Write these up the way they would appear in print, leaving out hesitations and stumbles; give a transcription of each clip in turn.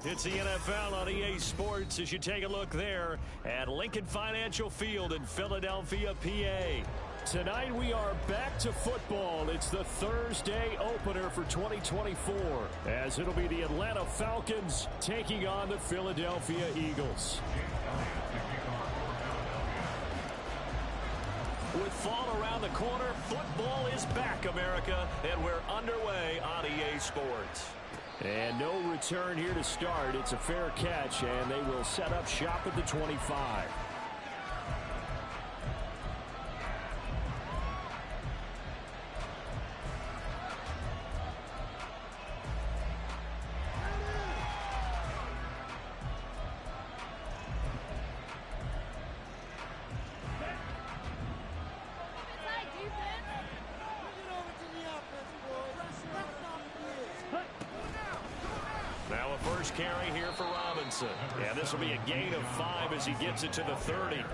It's the NFL on EA Sports as you take a look there at Lincoln Financial Field in Philadelphia, PA. Tonight we are back to football. It's the Thursday opener for 2024 as it'll be the Atlanta Falcons taking on the Philadelphia Eagles. With fall around the corner, football is back, America, and we're underway on EA Sports. And no return here to start. It's a fair catch, and they will set up shop at the 25. Now a first carry here for Robinson. And this will be a gain of 5 as he gets it to the 30.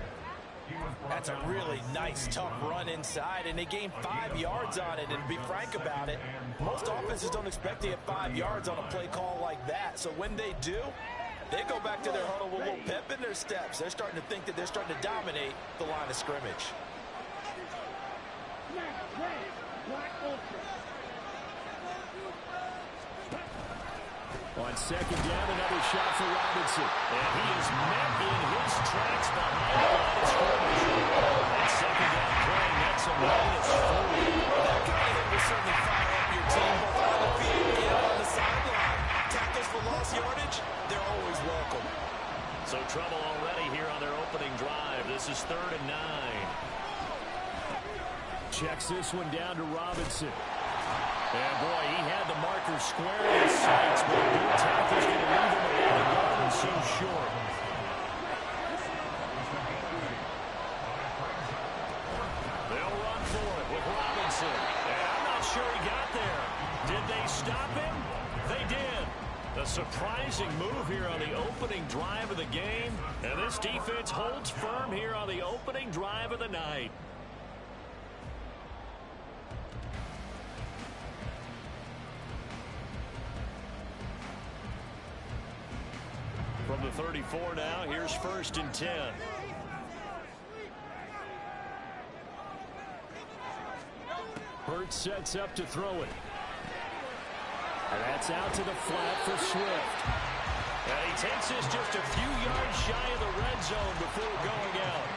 That's a really nice, tough run inside, and they gained 5 yards on it. And to be frank about it, most offenses don't expect to get 5 yards on a play call like that. So when they do, they go back to their huddle with a little pep in their steps. They're starting to think that they're starting to dominate the line of scrimmage. On second down, another shot for Robinson. And he is met in his tracks behind the line of scrimmage. That second down play, that's a -4. That kind of hit will certainly fire up your team, both on the field and on the sideline. Tackles for lost yardage, they're always welcome. So trouble already here on their opening drive. This is 3rd and 9. Checks this one down to Robinson. And boy, he had the marker square in his sights, but the good tackle's going to leave him about a yard or so short. They'll run for it with Robinson. And I'm not sure he got there. Did they stop him? They did. A surprising move here on the opening drive of the game. And this defense holds firm here on the opening drive of the night. From the 34 now, here's 1st and 10. Hurts sets up to throw it. And that's out to the flat for Swift. And he takes this just a few yards shy of the red zone before going out.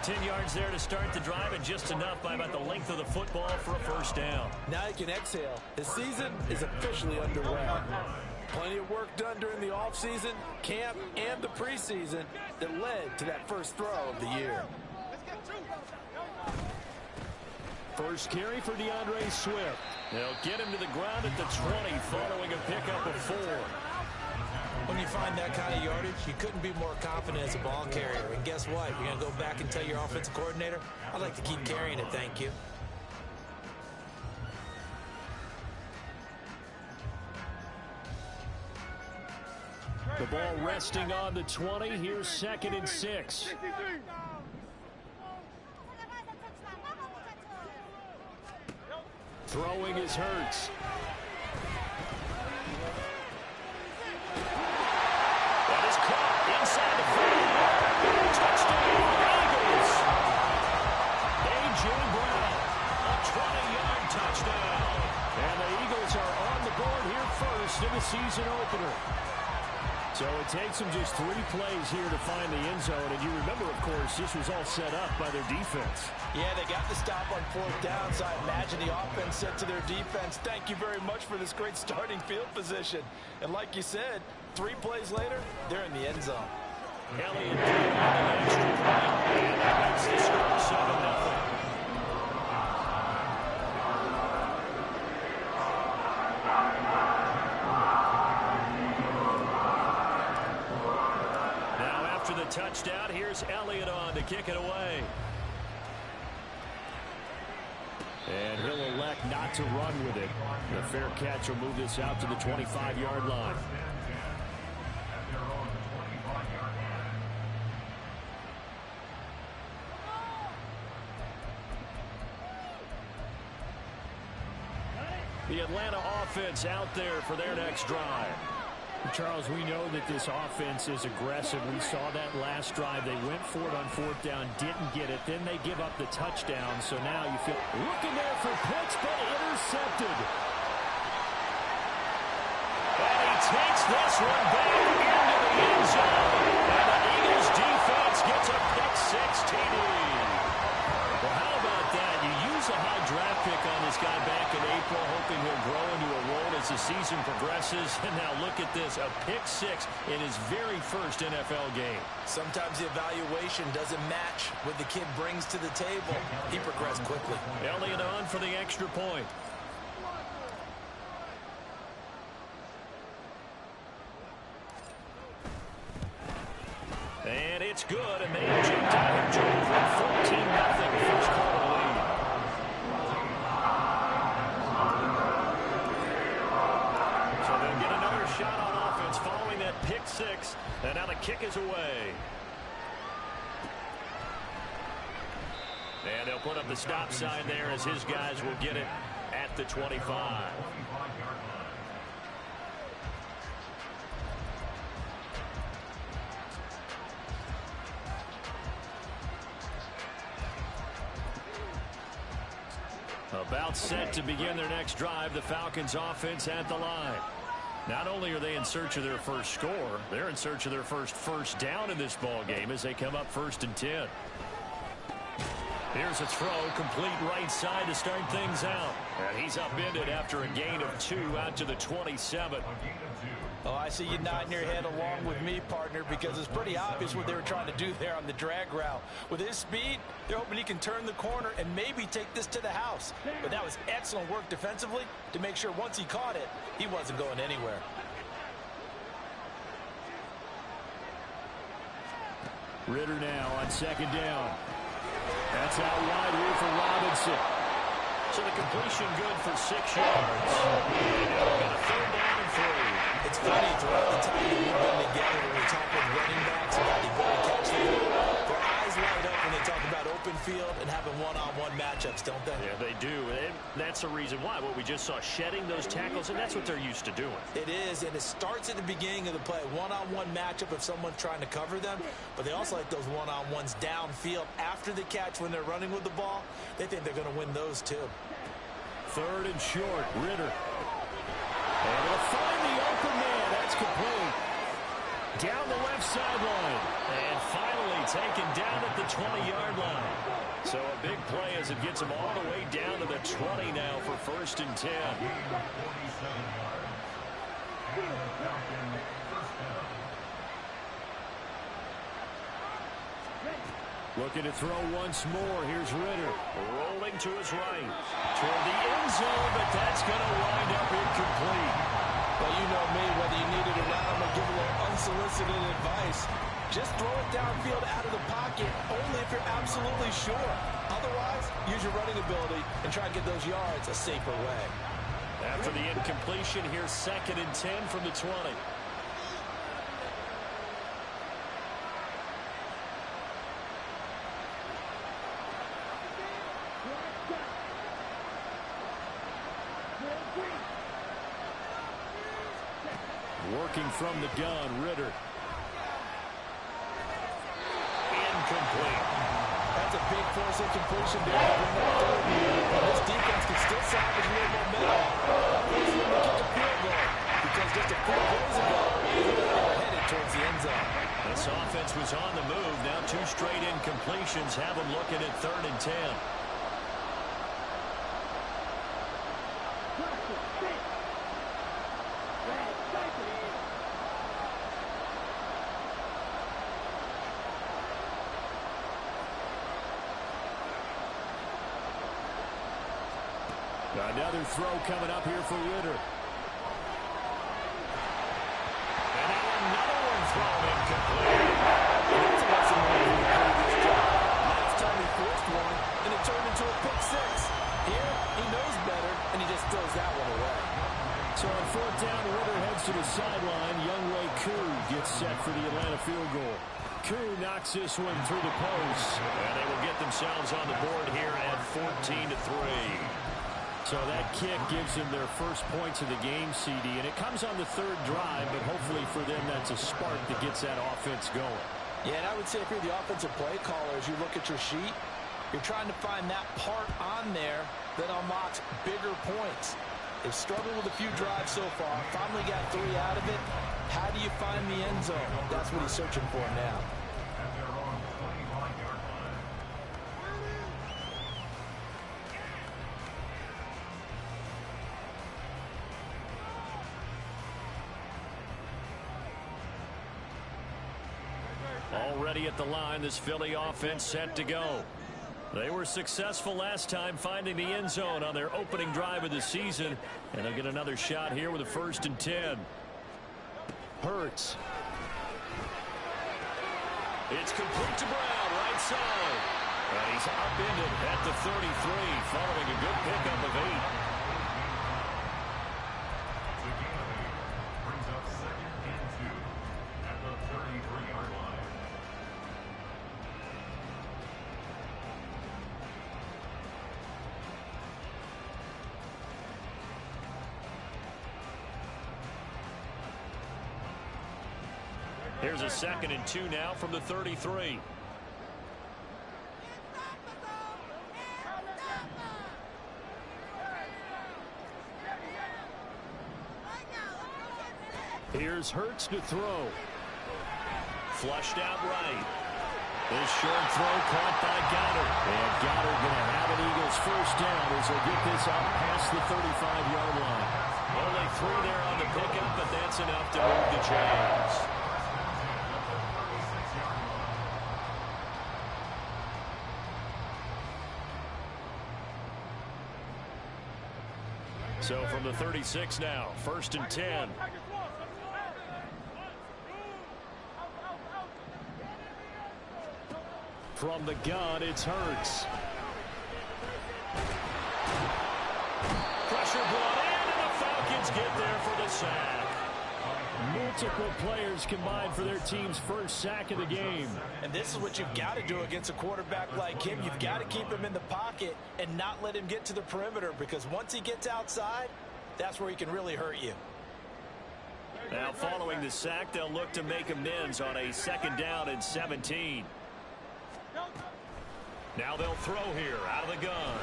10 yards there to start the drive, and just enough by about the length of the football for a first down. Now you can exhale. The season is officially underway. Plenty of work done during the offseason, camp, and the preseason that led to that first throw of the year. First carry for DeAndre Swift. They'll get him to the ground at the 20 following a pickup of 4. When you find that kind of yardage, you couldn't be more confident as a ball carrier. And guess what? You're going to go back and tell your offensive coordinator, I'd like to keep carrying it, thank you. The ball resting on the 20. Here's 2nd and 6. Throwing is Hurts. That is caught inside the 5. Touchdown, Eagles. A.J. Brown, a 20-yard touchdown. And the Eagles are on the board here first in the season opener. So it takes them just 3 plays here to find the end zone. And you remember, of course, this was all set up by their defense. Yeah, they got the stop on 4th down, so I imagine the offense said to their defense, thank you very much for this great starting field position. And like you said, 3 plays later, they're in the end zone. Elliott on the extra point, and that makes the score 7-0. Touchdown. Here's Elliott on to kick it away. And he'll elect not to run with it. The fair catch will move this out to the 25-yard line. The Atlanta offense out there for their next drive. Charles, we know that this offense is aggressive. We saw that last drive. They went for it on fourth down, didn't get it. Then they give up the touchdown. So now you feel looking there for Pitts, but intercepted. And he takes this one back into the end zone. And the Eagles defense gets a pick-6 TD. Well, how about that? You use a high draft pick on this guy back in April, hoping he'll grow into a role as the season progresses. And now look at this, a pick-6 in his very first NFL game. Sometimes the evaluation doesn't match what the kid brings to the table. He progressed quickly. Elliott on for the extra point. And it's good, and they jumped out of Jordan for 14-0 first quarter lead. So they'll get another shot on offense following that pick-6, and now the kick is away. And they'll put up the stop sign there as his guys will get it at the 25. About set to begin their next drive, the Falcons offense at the line. Not only are they in search of their first score, they're in search of their first down in this ball game as they come up 1st and 10. Here's a throw, complete right side to start things out. And he's upended after a gain of 2 out to the 27. Oh, I see you nodding your head along with me, partner, because it's pretty obvious what they were trying to do there on the drag route. With his speed, they're hoping he can turn the corner and maybe take this to the house. But that was excellent work defensively to make sure once he caught it, he wasn't going anywhere. Ritter now on 2nd down. That's out wide here for Robinson. So the completion good for 6 yards. And got a 3rd down and 3. It's funny, throughout the time that we've been together, when we talk with running backs about the ability to catch the ball, their eyes light up when they talk about open field and having one-on-one matchups, don't they? Yeah, they do. And that's the reason why. What we just saw, shedding those tackles, and that's what they're used to doing. It is, and it starts at the beginning of the play. One-on-one matchup if someone's trying to cover them, but they also like those one-on-ones downfield after the catch when they're running with the ball. They think they're going to win those too. 3rd and short, Ritter. And they'll find the open man. That's complete. Down the left sideline. And finally taken down at the 20-yard line. So a big play as it gets them all the way down to the 20 now for 1st and 10. Looking to throw once more. Here's Ritter. Rolling to his right. Toward the end zone, but that's going to wind up incomplete. Well, you know me, whether you need it or not, I'm going to give a little unsolicited advice. Just throw it downfield out of the pocket, only if you're absolutely sure. Otherwise, use your running ability and try to get those yards a safer way. After the incompletion, here's 2nd and 10 from the 20. Working from the gun, Ritter. Incomplete. That's a big force incompletion there. This defense can still salvage a little momentum. Force them to kick a field goal because just a few plays ago, they were headed towards the end zone. This offense was on the move. Now 2 straight incompletions have them looking at 3rd and 10. Another throw coming up here for Ritter. And now another one thrown incomplete. That's a lesson learned from the previous drive. Last time he forced one, and it turned into a pick-6. Here, he knows better, and he just throws that one away. So on 4th down, Ritter heads to the sideline. Younghoe Koo gets set for the Atlanta field goal. Koo knocks this one through the post, and they will get themselves on the board here at 14-3. So that kick gives them their first points of the game, CD, and it comes on the third drive, but hopefully for them that's a spark that gets that offense going. Yeah, and I would say if you're the offensive play caller, as you look at your sheet, you're trying to find that part on there that unlocks bigger points. They've struggled with a few drives so far, finally got 3 out of it. How do you find the end zone? That's what he's searching for now. Already at the line, this Philly offense set to go. They were successful last time finding the end zone on their opening drive of the season, and they'll get another shot here with a 1st and 10. Hurts. It's complete to Brown, right side. And he's upended at the 33, following a good pickup of 8. Here's a 2nd and 2 now from the 33. Here's Hurts to throw. Flushed out right. This short throw caught by Goddard. And Goddard going to have an Eagles 1st down as they get this out past the 35-yard line. Only 3 there on the pickup, but that's enough to move the chains. So from the 36 now, 1st and 10. From the gun, it's Hurts. Pressure brought in, and the Falcons get there for the sack. Multiple players combined for their team's 1st sack of the game. And this is what you've got to do against a quarterback like him. You've got to keep him in the pocket and not let him get to the perimeter, because once he gets outside, that's where he can really hurt you. Now following the sack, they'll look to make amends on a 2nd down and 17. Now they'll throw here out of the gun.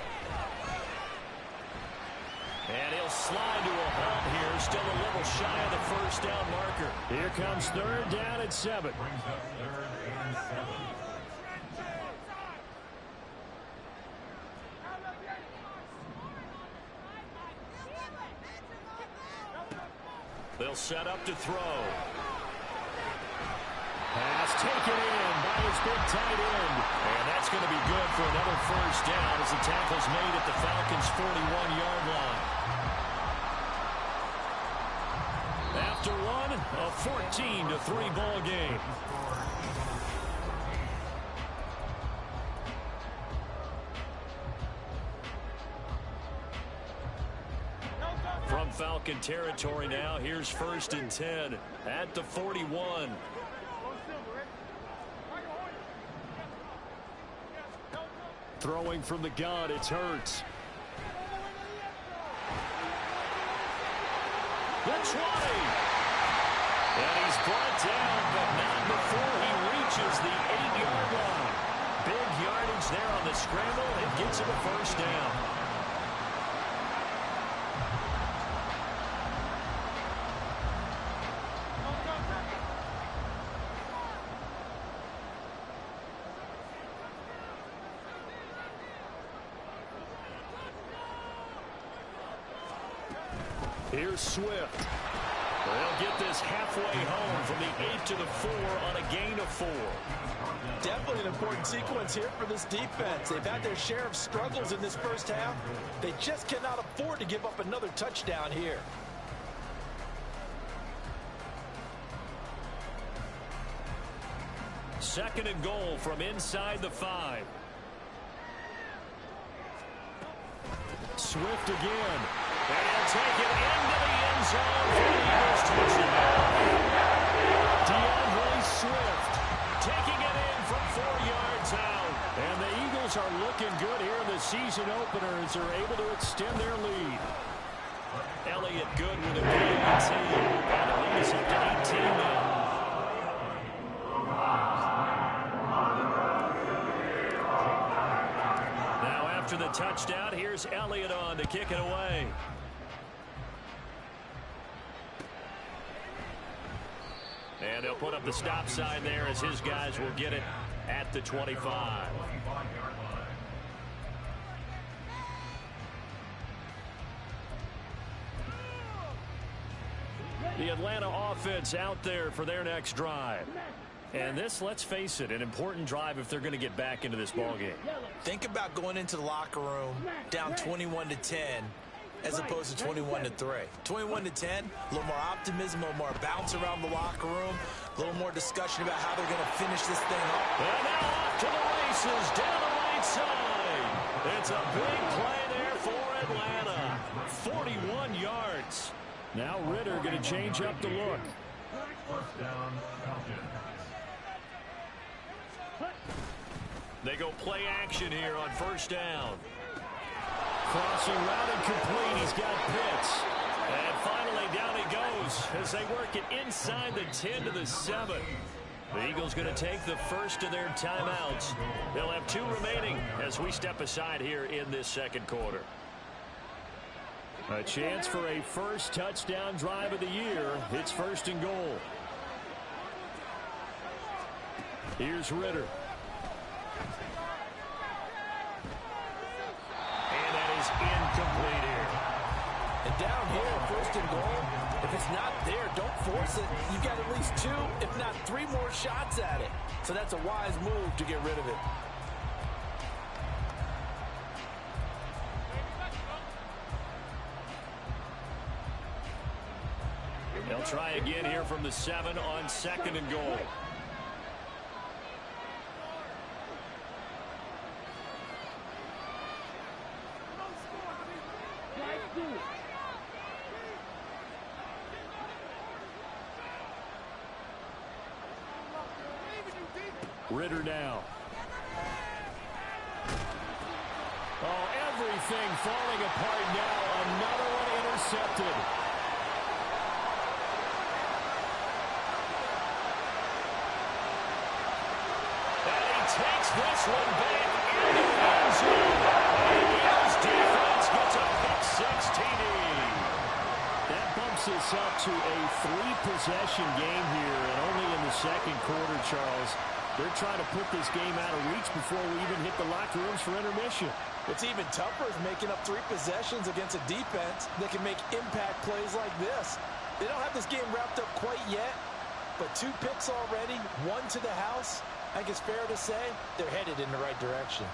And he'll slide to a halt here, still a little shy of the 1st down marker. Here comes 3rd down and 7. They'll set up to throw. Pass taken in by his big tight end. And that's going to be good for another 1st down as the tackle's made at the Falcons' 41-yard line. After one, a 14-3 ball game. From Falcon territory now, here's 1st and 10 at the 41. Throwing from the gun, it's Hurts. The 20. And he's brought down, but not before he reaches the 8-yard line. Big yardage there on the scramble. It gets him a 1st down. Here's Swift. They'll get this halfway home from the 8 to the 4 on a gain of 4. Definitely an important sequence here for this defense. They've had their share of struggles in this 1st half. They just cannot afford to give up another touchdown here. Second and goal from inside the 5. Swift again. And he'll take it into the end zone for the Eagles touchdown. DeAndre Swift taking it in from 4 yards out. And the Eagles are looking good here in the the season opener as they're able to extend their lead. Elliott good with a PAT. And the lead is up to 18 now. Now after the touchdown, here's Elliott on to kick it away. And they'll put up the stop sign there as his guys will get it at the 25. The Atlanta offense out there for their next drive. And this, let's face it, an important drive if they're going to get back into this ballgame. Think about going into the locker room down 21-10 as opposed to 21-3. 21-10, a little more optimism, a little more bounce around the locker room, a little more discussion about how they're going to finish this thing up. And now off to the races down the right side. It's a big play there for Atlanta. 41 yards. Now Ritter going to change up the look. They go play action here on first down. Crossing route and complete. He's got Pitts. And finally down he goes as they work it inside the 10 to the 7. The Eagles going to take the first of their timeouts. They'll have 2 remaining as we step aside here in this second quarter. A chance for a first touchdown drive of the year. It's first and goal. Here's Ritter. And that is incomplete here. And down here, first and goal, if it's not there, don't force it. You've got at least 2, if not 3 more shots at it. So that's a wise move to get rid of it. They'll try again here from the 7 on second and goal. Ritter now. Oh, everything falling apart now. Another one intercepted. And he takes this one back into the end zone. And the Eagles defense gets a pick 6 TD. That bumps us up to a 3-possession game here, and only in the second quarter, Charles. They're trying to put this game out of reach before we even hit the locker rooms for intermission. What's even tougher is making up 3 possessions against a defense that can make impact plays like this. They don't have this game wrapped up quite yet, but 2 picks already, 1 to the house. I think it's fair to say they're headed in the right direction.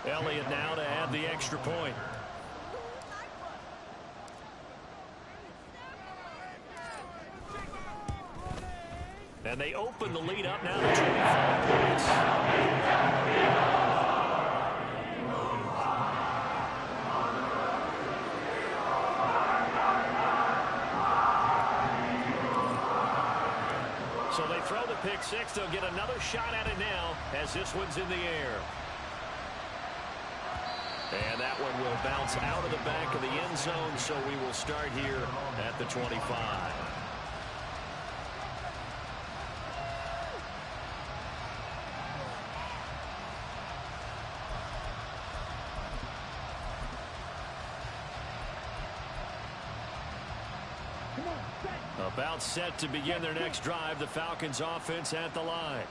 Elliott now to add the extra point. And they open the lead up now to 25 points. So they throw the pick 6. They'll get another shot at it now as this one's in the air. And that one will bounce out of the back of the end zone, so we will start here at the 25. About set to begin their next drive, the Falcons offense at the line.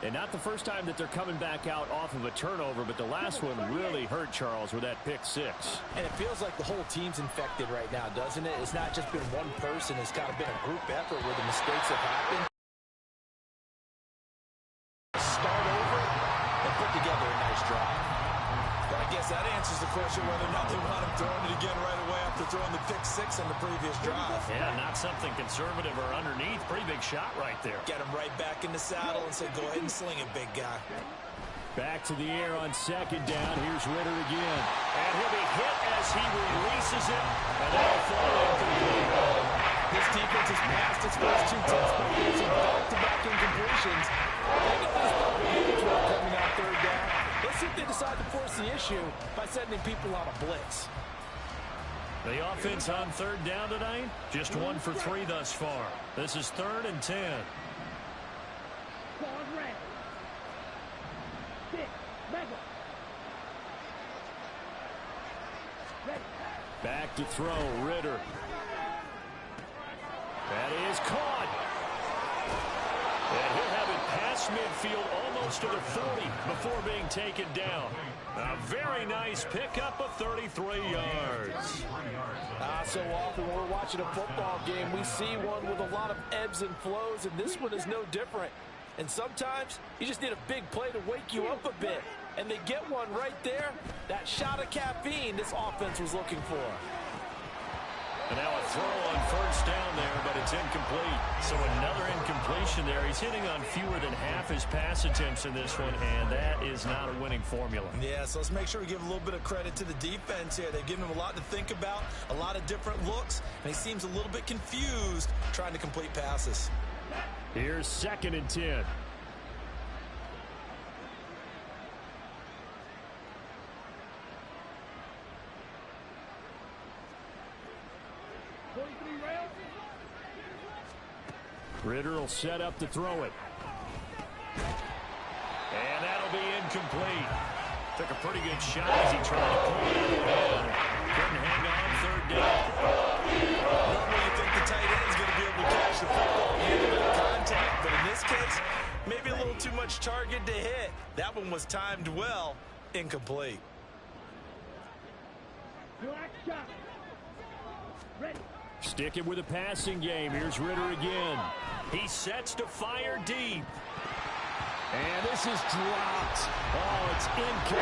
And not the first time that they're coming back out off of a turnover, but the last one really hurt, Charles, with that pick 6. And it feels like the whole team's infected right now, doesn't it? It's not just been one person. It's kind of been a group effort where the mistakes have happened. Start over and put together a nice drive. Well, I guess that answers the question whether or not they want him throwing it again right away after throwing the pick 6 on the previous drive. Yeah, not something conservative or underneath. Pretty big shot right there. Get him right back in the saddle and say, go ahead and sling it, big guy. Back to the air on second down. Here's Ritter again. And he'll be hit as he releases it. And that'll fall incomplete. His This defense has passed its first 2 tests by forcing back-to-back incompletions. They know there's probably huge one coming out third down. Let's see if they decide to force the issue by sending people on a blitz. The offense on third down tonight, just 1 for 3 thus far. This is 3rd and 10. Back to throw, Ritter. That is caught. And he'll have it past midfield almost to the 40 before being taken down. A very nice pickup of 33 yards. So often when we're watching a football game, we see one with a lot of ebbs and flows, and this one is no different. And sometimes you just need a big play to wake you up a bit. And they get one right there. That shot of caffeine this offense was looking for. And now a throw on first down there, but it's incomplete. So another incompletion there. He's hitting on fewer than half his pass attempts in this one, and that is not a winning formula. Yeah, so let's make sure we give a little bit of credit to the defense here. They've given him a lot to think about, a lot of different looks, and he seems a little bit confused trying to complete passes. Here's 2nd and 10. Ritter will set up to throw it. And that'll be incomplete. Took a pretty good shot as he tried to pull it in. Couldn't hang on 3rd down. Normally you think the tight end is going to be able to catch the football and handle it in contact, but in this case, maybe a little too much target to hit. That one was timed well, incomplete. Sticking with a passing game. Here's Ritter again. He sets to fire deep. And this is dropped. Oh, it's incomplete.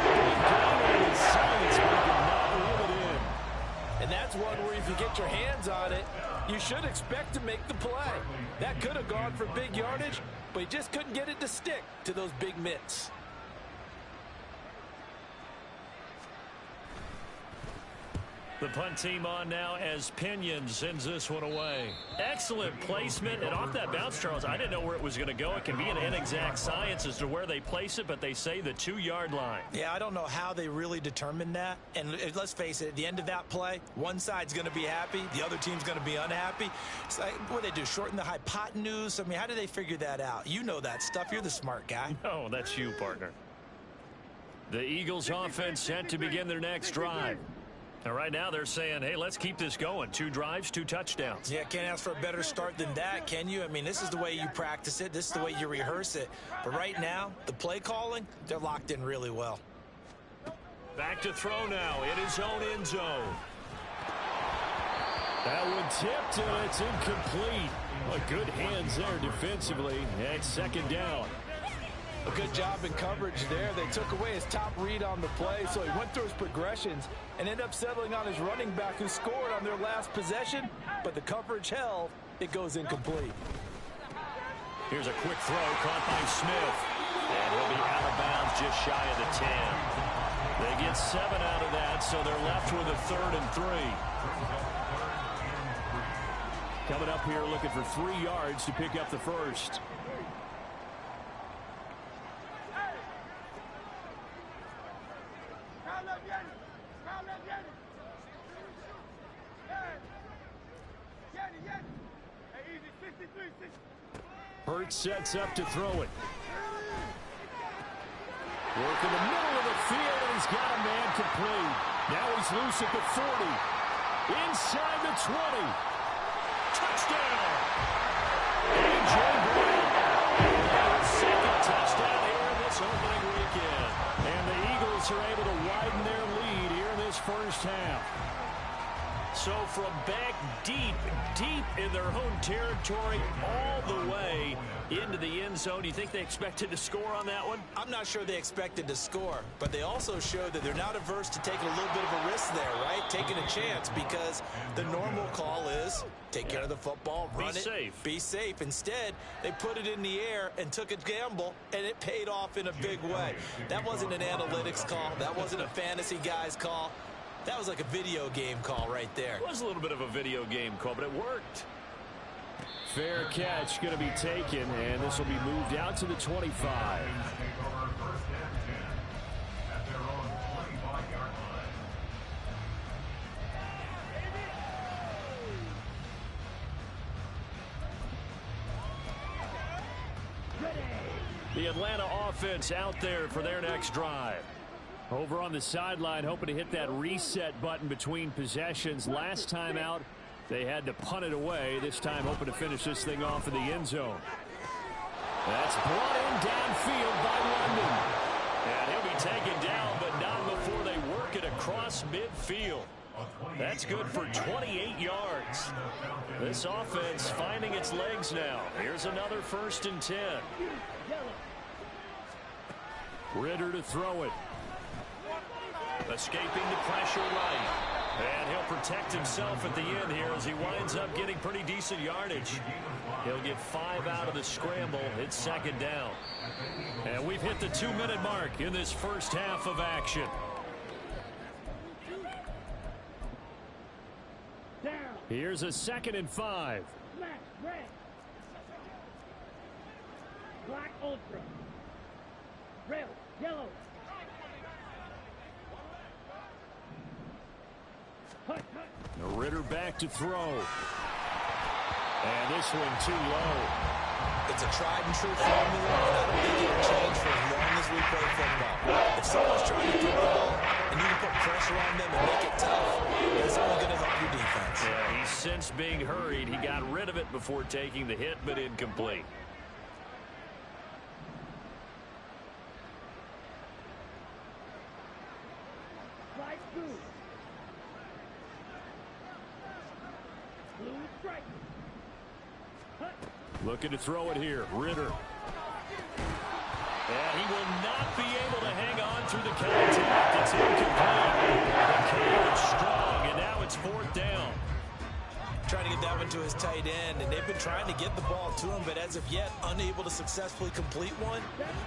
Big gain on his sights, but he did not reel it in. And that's one where if you get your hands on it, you should expect to make the play. That could have gone for big yardage, but he just couldn't get it to stick to those big mitts. The punt team on now as Pinion sends this one away. Excellent placement, and off that bounce, Charles, I didn't know where it was going to go. It can be an inexact science as to where they place it, but they say the 2-yard line. Yeah, I don't know how they really determined that. And let's face it, at the end of that play, one side's going to be happy, the other team's going to be unhappy. It's like, what do they do, shorten the hypotenuse? I mean, how do they figure that out? You know that stuff. You're the smart guy. No, that's you, partner. The Eagles offense set to begin their next drive. And right now they're saying, hey, let's keep this going. 2 drives, 2 touchdowns. Yeah, can't ask for a better start than that, can you? I mean, this is the way you practice it. This is the way you rehearse it. But right now, the play calling, they're locked in really well. Back to throw now in his own end zone. That one tipped, and it's incomplete. Well, good hands there defensively. And 2nd down. A good job in coverage there. They took away his top read on the play, so he went through his progressions and ended up settling on his running back who scored on their last possession, but the coverage held. It goes incomplete. Here's a quick throw caught by Smith. And he'll be out of bounds just shy of the 10. They get 7 out of that, so they're left with a 3rd and 3. Coming up here looking for 3 yards to pick up the first. Hurts sets up to throw it. Work in the middle of the field, and he's got a man complete. Now he's loose at the 40. Inside the 20. Touchdown! A.J. Brown. Second touchdown here in this opening weekend. And the Eagles are able to widen their lead here in this first half. So from back deep in their home territory all the way into the end zone, do you think they expected to score on that one? I'm not sure they expected to score, but they also showed that they're not averse to taking a little bit of a risk there, right? Taking a chance, because the normal call is take care of the football, run it, be safe. Instead, they put it in the air and took a gamble, and it paid off in a big way. That wasn't an analytics call. That wasn't a fantasy guy's call. That was like a video game call right there. It was a little bit of a video game call, but it worked. Fair catch going to be taken, and this will be moved out to the 25. The Atlanta offense out there for their next drive. Over on the sideline, hoping to hit that reset button between possessions. Last time out, they had to punt it away. This time, hoping to finish this thing off in the end zone. That's brought in downfield by London. And he'll be taken down, but not before they work it across midfield. That's good for 28 yards. This offense finding its legs now. Here's another 1st and 10. Ritter to throw it. Escaping the pressure right. And he'll protect himself at the end here as he winds up getting pretty decent yardage. He'll get 5 out of the scramble. It's 2nd down. And we've hit the 2-minute mark in this first half of action. Here's a 2nd and 5. Black ultra. Red, yellow. Ritter back to throw. And this one too low. It's a tried and true formula, and I don't think it will change for as long as we play football. If someone's trying to throw the ball and you can put pressure on them and make it tough, that's only going to help your defense. Yeah, he's since being hurried. He got rid of it before taking the hit, but incomplete. Looking to throw it here. Ritter. And he will not be able to hang on through the contact. It's incomplete. The carry is strong, and now it's 4th down. Trying to get that one to his tight end, and they've been trying to get the ball to him, but as of yet, unable to successfully complete one.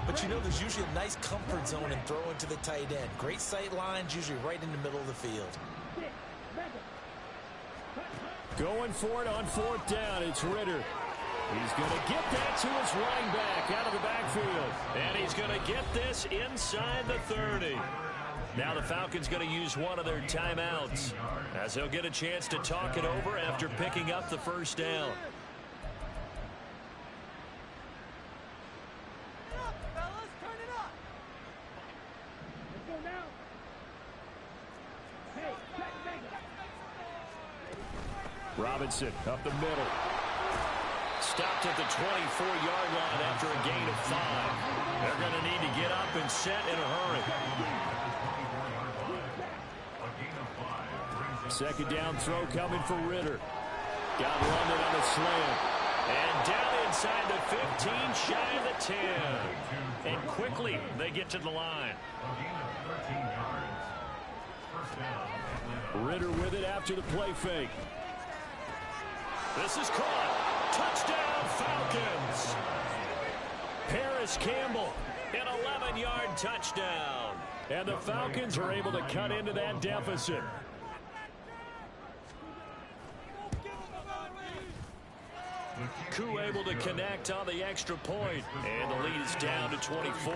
But you know, there's usually a nice comfort zone in throwing to the tight end. Great sight lines, usually right in the middle of the field. Going for it on 4th down. It's Ritter. He's going to get that to his running back out of the backfield. And he's going to get this inside the 30. Now the Falcons going to use one of their timeouts as they'll get a chance to talk it over after picking up the 1st down. Robinson up the middle. Stopped at the 24-yard line after a gain of 5. They're going to need to get up and set in a hurry. 2nd down throw coming for Ritter. Got London on a slant. And down inside the 15, shy of the 10. And quickly they get to the line. Ritter with it after the play fake. This is caught. Touchdown, Falcons. Paris Campbell, an 11-yard touchdown. And the Falcons are able to cut into that deficit. Koo able to connect on the extra point. And the lead is down to 24.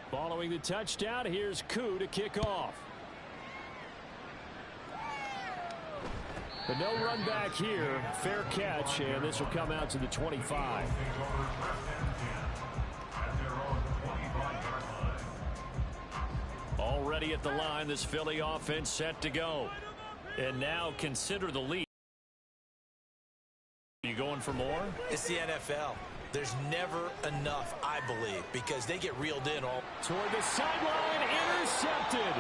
Following the touchdown, here's Koo to kick off. But no run back here. Fair catch, and this will come out to the 25. Already at the line, this Philly offense set to go. And now consider the lead. Are you going for more? It's the NFL. There's never enough, I believe, because they get reeled in all. Toward the sideline, intercepted.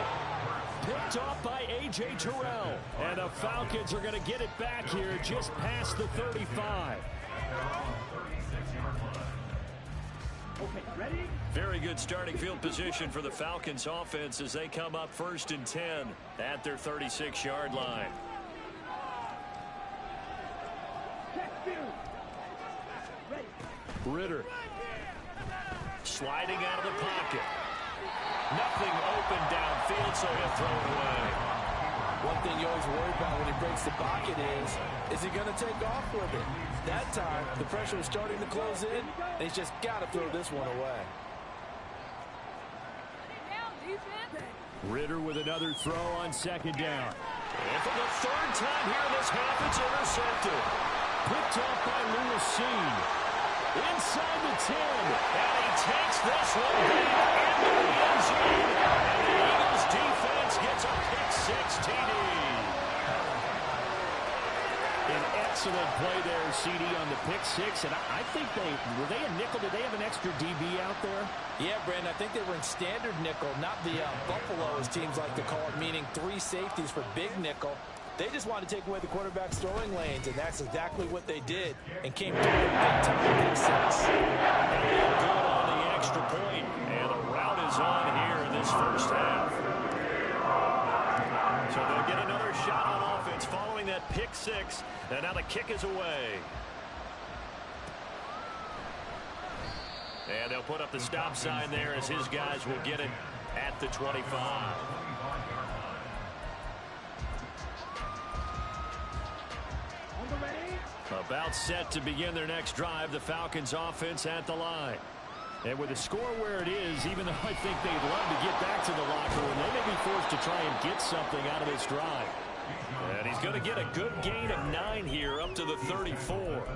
Picked off by A.J. Terrell. And the Falcons are going to get it back here just past the 35. Okay, ready? Very good starting field position for the Falcons offense as they come up 1st and 10 at their 36-yard line. Check field. Ready. Ritter sliding out of the pocket. Nothing open downfield, so he'll throw it away. One thing you always worry about when he breaks the pocket is he going to take off with it? That time, the pressure was starting to close in, and he's just got to throw this one away. Ritter with another throw on 2nd down. And for the 3rd time here in this half, it's intercepted. Picked up by Lewis. Inside the 10. And he takes this one back into the end zone. And the Eagles defense gets a pick-6 TD. An excellent play there, CD, on the pick-6. And I think were they a nickel? Did they have an extra DB out there? Yeah, Brandon, I think they were in standard nickel, not the Buffalo, as teams like to call it, meaning 3 safeties for big nickel. They just wanted to take away the quarterback's throwing lanes, and that's exactly what they did, and came through with big time pick-6. Good on the extra point, and the route is on here in this first half. So they'll get another shot on offense following that pick-6, and now the kick is away. And they'll put up the stop sign there as his guys will get it at the 25. About set to begin their next drive, the Falcons offense at the line. And with the score where it is, even though I think they'd love to get back to the locker room, they may be forced to try and get something out of this drive. And he's going to get a good gain of 9 here up to the 34.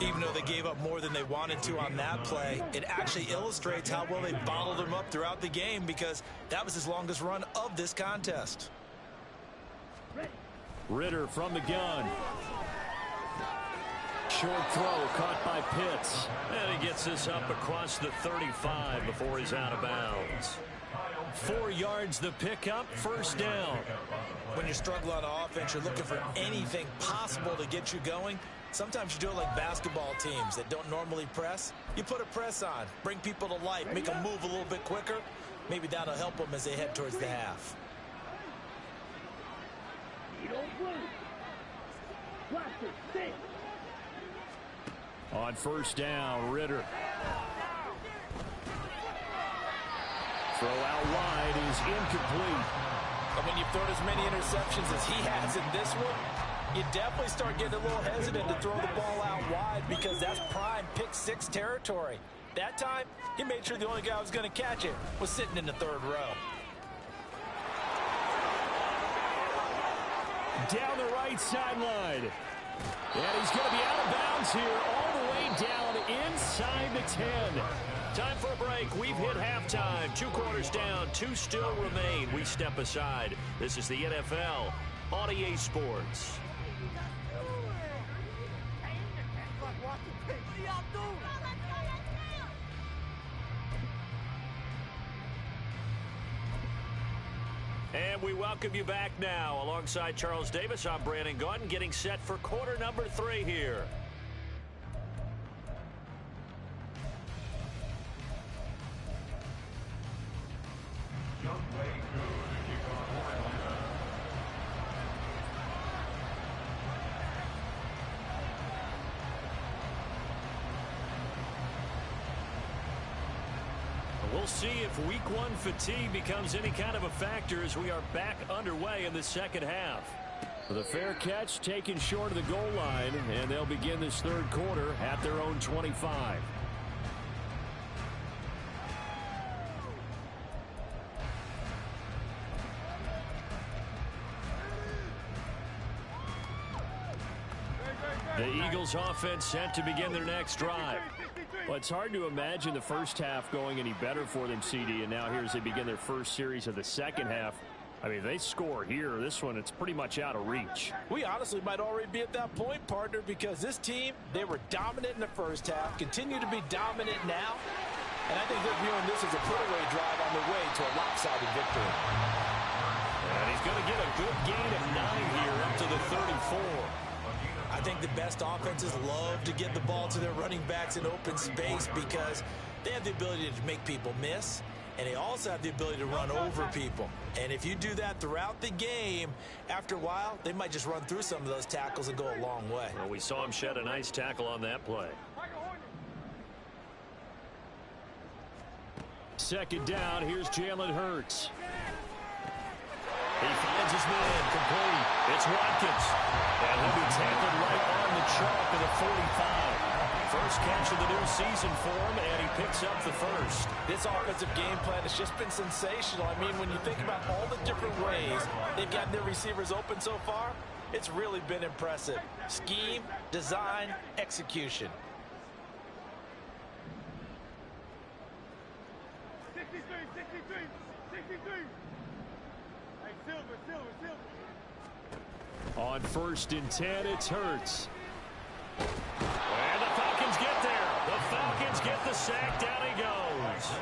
Even though they gave up more than they wanted to on that play, it actually illustrates how well they bottled him up throughout the game, because that was his longest run of this contest. Ritter from the gun. Short throw caught by Pitts. And he gets this up across the 35 before he's out of bounds. 4 yards the pickup, 1st down. When you struggle on offense, you're looking for anything possible to get you going. Sometimes you do it like basketball teams that don't normally press. You put a press on, bring people to life, make them move a little bit quicker. Maybe that'll help them as they head towards the half. On 1st down, Ritter. Throw out wide is incomplete. And when you've thrown as many interceptions as he has in this one, you definitely start getting a little hesitant to throw the ball out wide, because that's prime pick-6 territory. That time, he made sure the only guy who was going to catch it was sitting in the 3rd row. Down the right sideline. And he's going to be out of bounds here all the way down inside the 10. Time for a break. We've hit halftime. 2 quarters down, 2 still remain. We step aside. This is the NFL on EA Sports. And we welcome you back now. Alongside Charles Davis, I'm Brandon Gaudin, getting set for quarter number 3 here. We'll see if week 1 fatigue becomes any kind of a factor as we are back underway in the second half. The fair catch taken short of the goal line, and they'll begin this 3rd quarter at their own 25. The Eagles offense set to begin their next drive. Well, it's hard to imagine the first half going any better for them, CD, and now here as they begin their first series of the second half. I mean, they score here. This one, it's pretty much out of reach. We honestly might already be at that point, partner, because this team, they were dominant in the first half, continue to be dominant now, and I think they're viewing this as a put-away drive on the way to a lopsided victory. And he's going to get a good gain of 9 here up to the 34. I I think the best offenses love to get the ball to their running backs in open space because they have the ability to make people miss, and they also have the ability to run over people. And if you do that throughout the game, after a while, they might just run through some of those tackles and go a long way. Well, we saw him shed a nice tackle on that play. Second down, here's Jalen Hurts. He finds his man, complete. It's Watkins. And he'll be tackled right on the chalk at the 45. First catch of the new season for him, and he picks up the first. This offensive game plan has just been sensational. I mean, when you think about all the different ways they've gotten their receivers open so far, it's really been impressive. Scheme, design, execution. 63. Hey, Silver. On 1st and 10, it's Hurts. And the Falcons get there. The Falcons get the sack. Down he goes.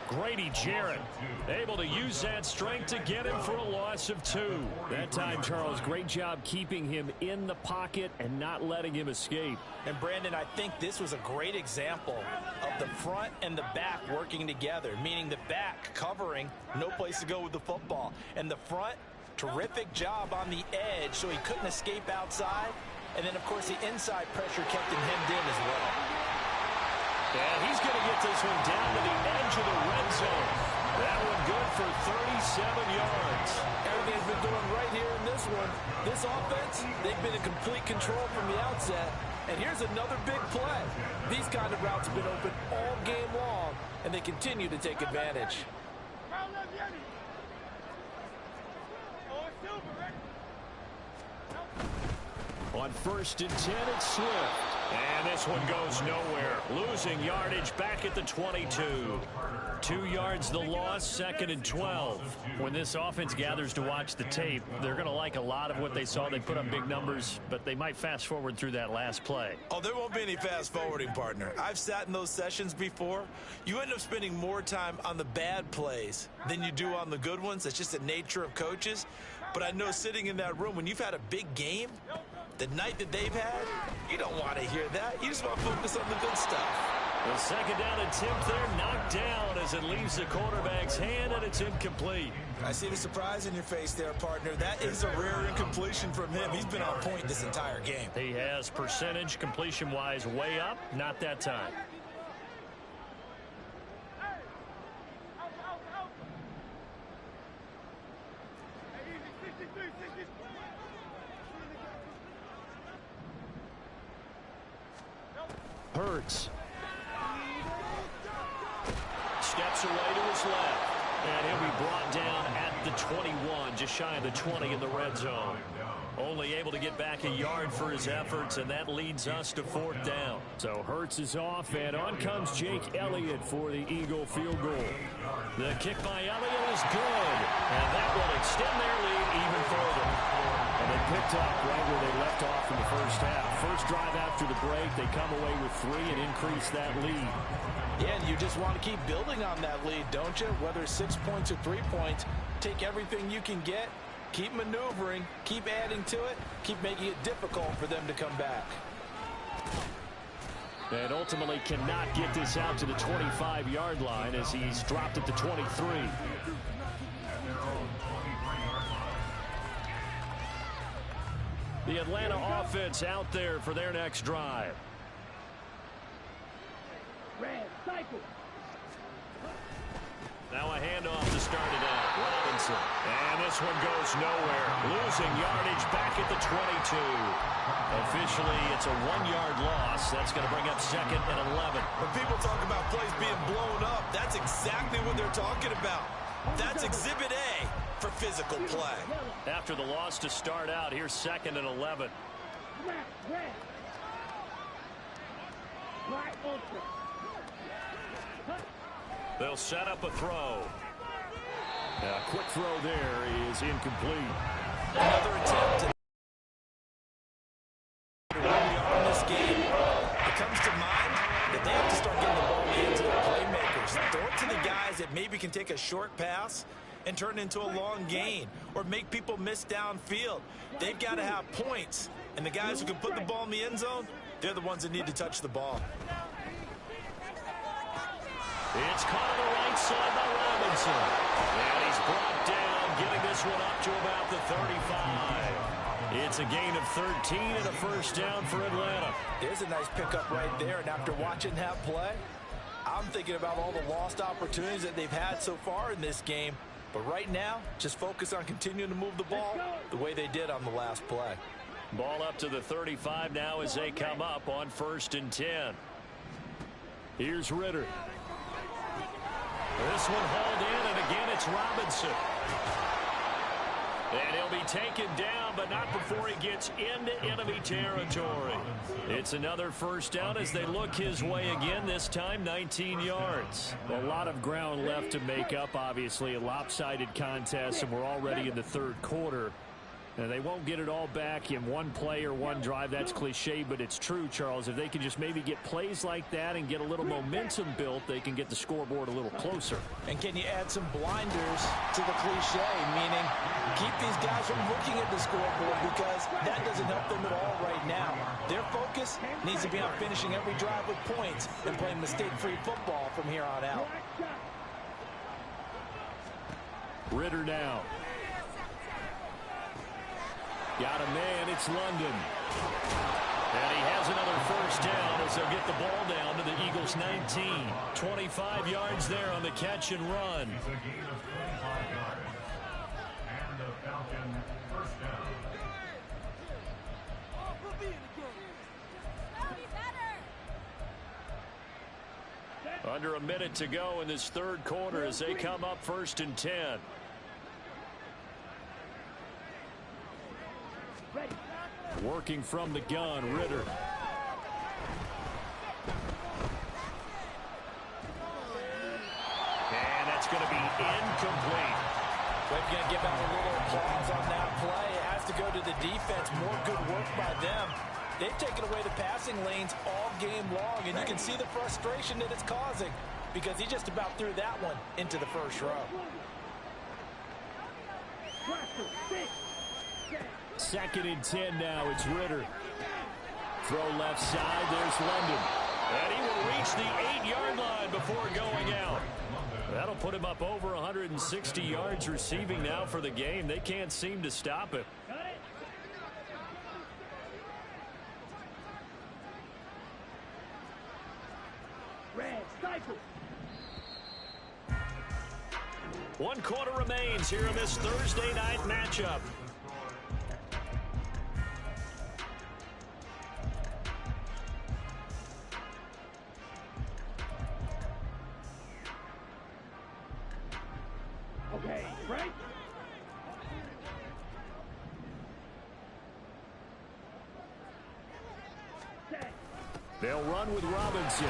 Grady Jarrett able to use that strength to get him for a loss of 2. That time, Charles, great job keeping him in the pocket and not letting him escape. And Brandon, I think this was a great example of the front and the back working together, meaning the back covering, no place to go with the football, and the front, terrific job on the edge so he couldn't escape outside. And then, of course, the inside pressure kept him hemmed in as well. And he's going to get this one down to the edge of the red zone. That one good for 37 yards. Everything's been doing right here in this one. This offense, they've been in complete control from the outset. And here's another big play. These kind of routes have been open all game long, and they continue to take advantage. On 1st and 10, it's Swift. And this one goes nowhere. Losing yardage back at the 22. 2 yards the loss, 2nd and 12. When this offense gathers to watch the tape, they're going to like a lot of what they saw. They put up big numbers, but they might fast forward through that last play. Oh, there won't be any fast forwarding, partner. I've sat in those sessions before. You end up spending more time on the bad plays than you do on the good ones. That's just the nature of coaches. But I know sitting in that room, when you've had a big game, the night that they've had, you don't want to hear that. You just want to focus on the good stuff. The second down attempt there knocked down as it leaves the quarterback's hand, and it's incomplete. I see the surprise in your face there, partner. That is a rare incompletion from him. He's been on point this entire game. He has percentage completion-wise way up, not that time. Hurts. Steps away to his left. And he'll be brought down at the 21, just shy of the 20 in the red zone. Only able to get back a yard for his efforts, and that leads us to 4th down. So Hurts is off, and on comes Jake Elliott for the Eagle field goal. The kick by Elliott is good, and that will extend their lead even further. And they picked up right where they left off in the first half. First drive after the break, they come away with 3 and increase that lead. Yeah, and you just want to keep building on that lead, don't you? Whether it's 6 points or 3 points, take everything you can get, keep maneuvering, keep adding to it, keep making it difficult for them to come back. And ultimately cannot get this out to the 25-yard line as he's dropped at the 23. The Atlanta offense out there for their next drive. Red, cycle. Now a handoff to start it out. Robinson. And this one goes nowhere. Losing yardage back at the 22. Officially, it's a 1-yard loss. That's going to bring up 2nd and 11. When people talk about plays being blown up, that's exactly what they're talking about. That's Exhibit A for physical play. After the loss to start out, here's 2nd and 11. Red. Right open. They'll set up a throw. A quick throw there is incomplete. Another attempt to where we are in this game. It comes to mind that they have to start getting the ball in the hands of their playmakers. Throw it to the guys that maybe can take a short pass and turn it into a long gain or make people miss downfield. They've got to have points And the guys who can put the ball in the end zone, they're the ones that need to touch the ball. It's caught on the right side by Robinson. And he's brought down, getting this one up to about the 35. It's a gain of 13 and a first down for Atlanta. There's a nice pickup right there. And after watching that play, I'm thinking about all the lost opportunities that they've had so far in this game. But right now, just focus on continuing to move the ball the way they did on the last play. Ball up to the 35 now as they come up on 1st and 10. Here's Ritter. This one hauled in, and again it's Robinson. And he'll be taken down, but not before he gets into enemy territory. It's another first down as they look his way again, this time 19 yards. A lot of ground left to make up, obviously. A lopsided contest, and we're already in the 3rd quarter. And they won't get it all back in one play or one drive. That's cliche, but it's true, Charles. If they can just maybe get plays like that and get a little momentum built, they can get the scoreboard a little closer. And can you add some blinders to the cliche, meaning keep these guys from looking at the scoreboard, because that doesn't help them at all right now. Their focus needs to be on finishing every drive with points and playing mistake-free football from here on out. Ritter now. Got a man, it's London. And he has another first down as they'll get the ball down to the Eagles' 19. 25 yards there on the catch and run. Under a minute to go in this 3rd quarter as they come up 1st and 10. Working from the gun, Ritter. And that's going to be incomplete. We're going to give out a little applause on that play. It has to go to the defense. More good work by them. They've taken away the passing lanes all game long, and you can see the frustration that it's causing because he just about threw that one into the 1st row. 2nd and 10 now. It's Ritter. Throw left side. There's London. And he will reach the 8-yard line before going out. That'll put him up over 160 yards receiving now for the game. They can't seem to stop him. One quarter remains here in this Thursday night matchup. Okay, right? They'll run with Robinson.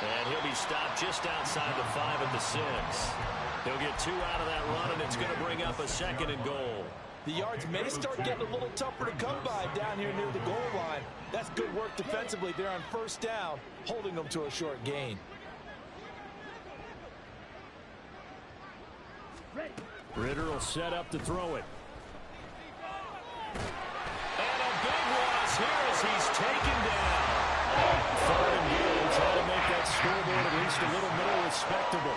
And he'll be stopped just outside the 5 at the 6. He'll get 2 out of that run, and it's going to bring up a 2nd and goal. The yards may start getting a little tougher to come by down here near the goal line. That's good work defensively there on 1st down, holding them to a short gain. Ritter will set up to throw it. And a big loss here as he's taken down. 3rd and goal, try to make that scoreboard at least a little more respectable.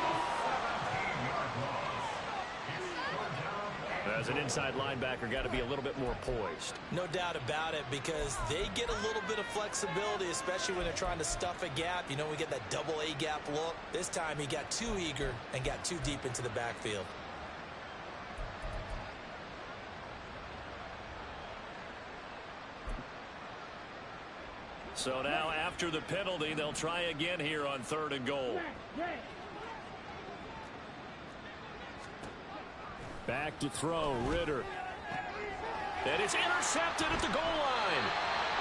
As an inside linebacker, got to be a little bit more poised. No doubt about it, because they get a little bit of flexibility, especially when they're trying to stuff a gap. You know, we get that double A gap look. This time he got too eager and got too deep into the backfield. So now after the penalty, they'll try again here on 3rd and goal. Back to throw, Ritter. And it's intercepted at the goal line.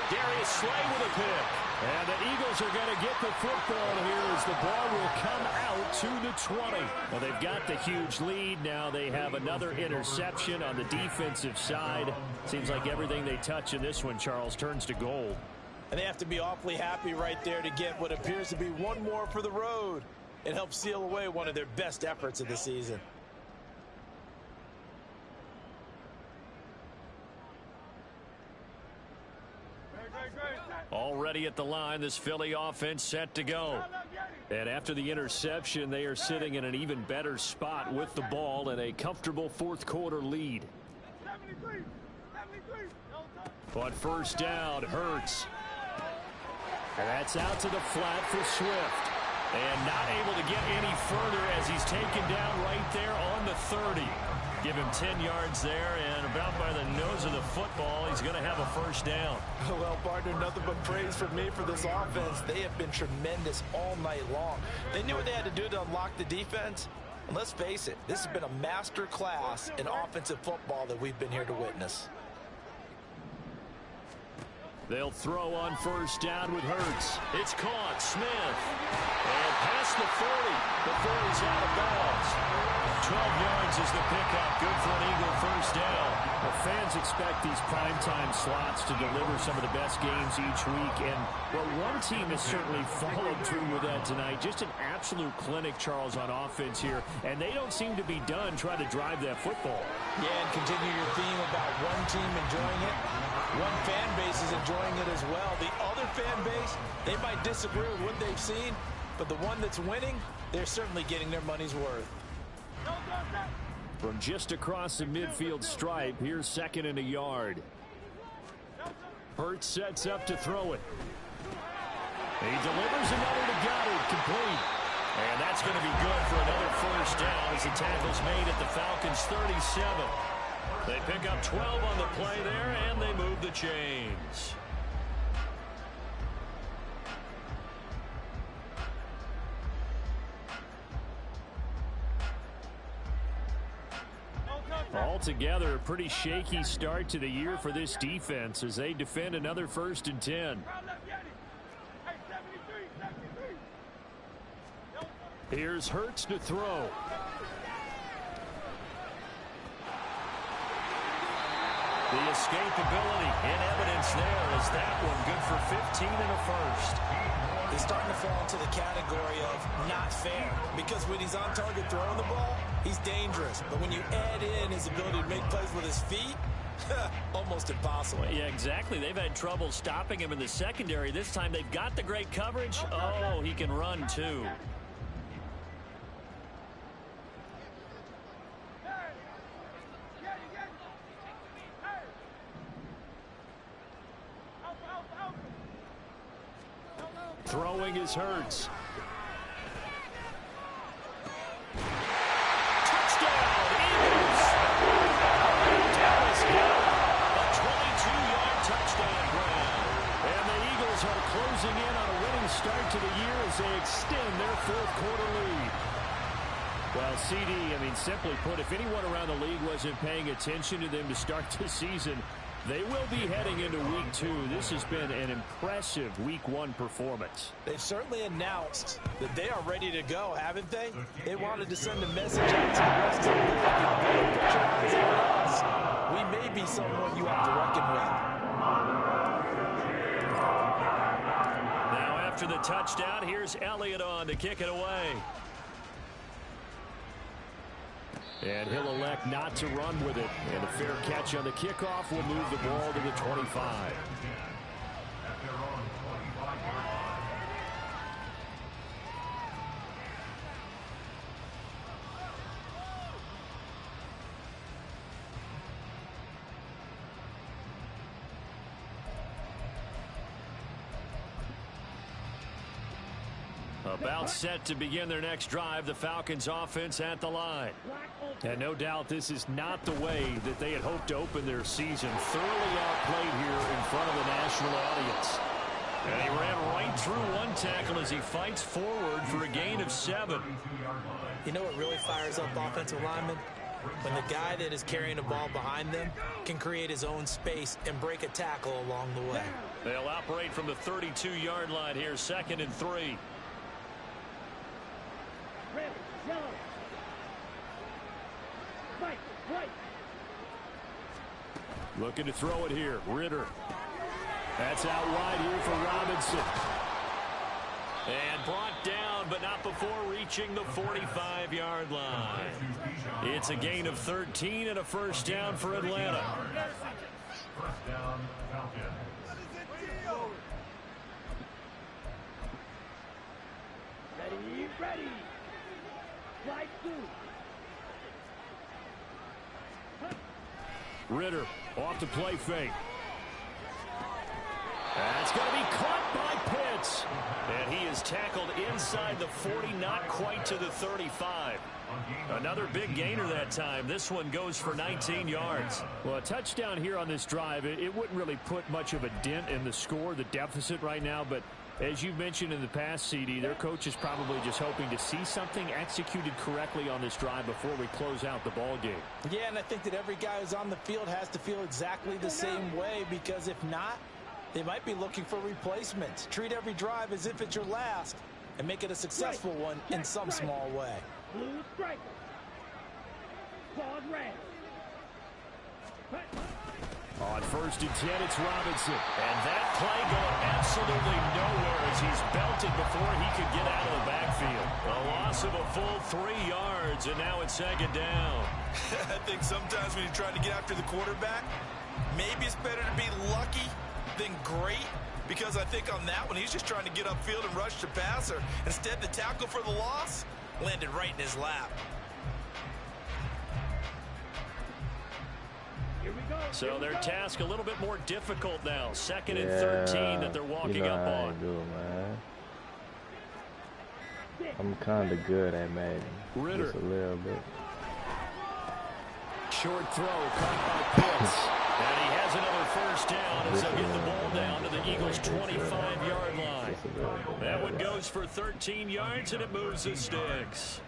Darius Slay with a pick. And the Eagles are going to get the football here as the ball will come out to the 20. Well, they've got the huge lead. Now they have another interception on the defensive side. Seems like everything they touch in this one, Charles, turns to gold. And they have to be awfully happy right there to get what appears to be one more for the road. It helps seal away one of their best efforts of the season. Already at the line, this Philly offense set to go. And after the interception, they are sitting in an even better spot with the ball and a comfortable fourth quarter lead. On first down, Hurts. And that's out to the flat for Swift. And not able to get any further as he's taken down right there on the 30. Give him 10 yards there, and about by the nose of the football, he's going to have a first down. Well, partner, nothing but praise from me for this offense. They have been tremendous all night long. They knew what they had to do to unlock the defense. And let's face it, this has been a master class in offensive football that we've been here to witness. They'll throw on first down with Hurts. It's caught. Smith. And past the 40 before he's out of bounds. 12 yards is the pickup. Good for an Eagle first down. The fans expect these primetime slots to deliver some of the best games each week. And well, one team has certainly followed through with that tonight. Just an absolute clinic, Charles, on offense here. And they don't seem to be done trying to drive that football. Yeah, and continue your theme about one team enjoying it. One fan base is enjoying it as well. The other fan base, they might disagree with what they've seen, but the one that's winning, they're certainly getting their money's worth. From just across the midfield stripe, here's second and a yard. Hurts sets up to throw it. He delivers another to Goddard, complete. And that's going to be good for another first down as the tackle's made at the Falcons' 37. They pick up 12 on the play there, and they move the chains. Altogether, a pretty shaky start to the year for this defense as they defend another 1st and 10. Here's Hurts to throw. The escapability in evidence there is that one good for 15 and a first. He's starting to fall into the category of not fair because when he's on target throwing the ball, he's dangerous. But when you add in his ability to make plays with his feet, almost impossible. Well, yeah, exactly. They've had trouble stopping him in the secondary. This time they've got the great coverage. Oh, he can run too. Throwing is Hurts. Touchdown, Eagles! Dallas Goedert, a 22-yard touchdown grab. And the Eagles are closing in on a winning start to the year as they extend their fourth quarter lead. Well, CD, simply put, if anyone around the league wasn't paying attention to them to start this season, they will be heading into week 2. This has been an impressive week 1 performance. They've certainly announced that they are ready to go, haven't they? They wanted to send a message out to the rest of the league. Put your eyes on us. We may be someone you have to reckon with. Now after the touchdown, here's Elliott on to kick it away. And he'll elect not to run with it. And a fair catch on the kickoff will move the ball to the 25. About set to begin their next drive, the Falcons offense at the line. And no doubt this is not the way that they had hoped to open their season. Thoroughly outplayed here in front of the national audience. And he ran right through one tackle as he fights forward for a gain of 7. You know what really fires up offensive linemen? When the guy that is carrying the ball behind them can create his own space and break a tackle along the way. They'll operate from the 32-yard line here, 2nd and 3. Red, yellow. White, white. Looking to throw it here. Ritter. That's out wide here for Robinson. And brought down, but not before reaching the 45-yard line. It's a gain of 13 and a first down for Atlanta. Ready. Slide through. Ritter off to play fake. That's going to be caught by Pitts. And he is tackled inside the 40, not quite to the 35. Another big gainer that time. This one goes for 19 yards. Well, a touchdown here on this drive, it wouldn't really put much of a dent in the score, the deficit right now. But as you mentioned in the past, CD, their coach is probably just hoping to see something executed correctly on this drive before we close out the ball game. Yeah, and I think that every guy who's on the field has to feel exactly the same way, because if not, they might be looking for replacements. Treat every drive as if it's your last and make it a successful one in some small way. Blue striker. Pause red. On 1st and 10, it's Robinson. And that play going absolutely nowhere as he's belted before he could get out of the backfield. A loss of a full 3 yards, and now it's 2nd down. I think sometimes when you're trying to get after the quarterback, maybe it's better to be lucky than great, because I think on that one, he's just trying to get upfield and rush the passer. Instead, the tackle for the loss landed right in his lap. Here we go. So their task a little bit more difficult now. 2nd and 13 that they're walking up on. Good, man. I'm kind of good at Madden. Ritter. Just a little bit. Short throw caught by Pitts. And he has another 1st down as they get the ball down to the Eagles' 25-yard line. That one goes for 13 yards, and it moves the sticks.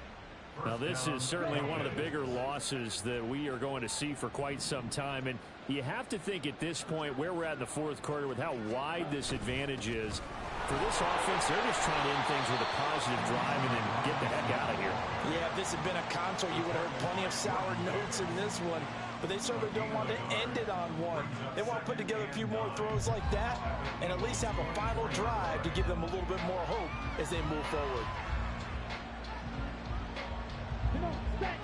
Now, this is certainly one of the bigger losses that we are going to see for quite some time. And you have to think at this point where we're at in the 4th quarter with how wide this advantage is. For this offense, they're just trying to end things with a positive drive and then get the heck out of here. Yeah, if this had been a console, you would have heard plenty of sour notes in this one. But they certainly don't want to end it on one. They want to put together a few more throws like that and at least have a final drive to give them a little bit more hope as they move forward. Come on, set.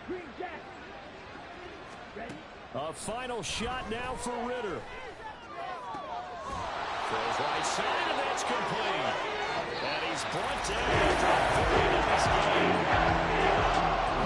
Green Jack. Ready. A final shot now for Ritter. Throws right side, and that's complete. And he's brought down after a very nice game.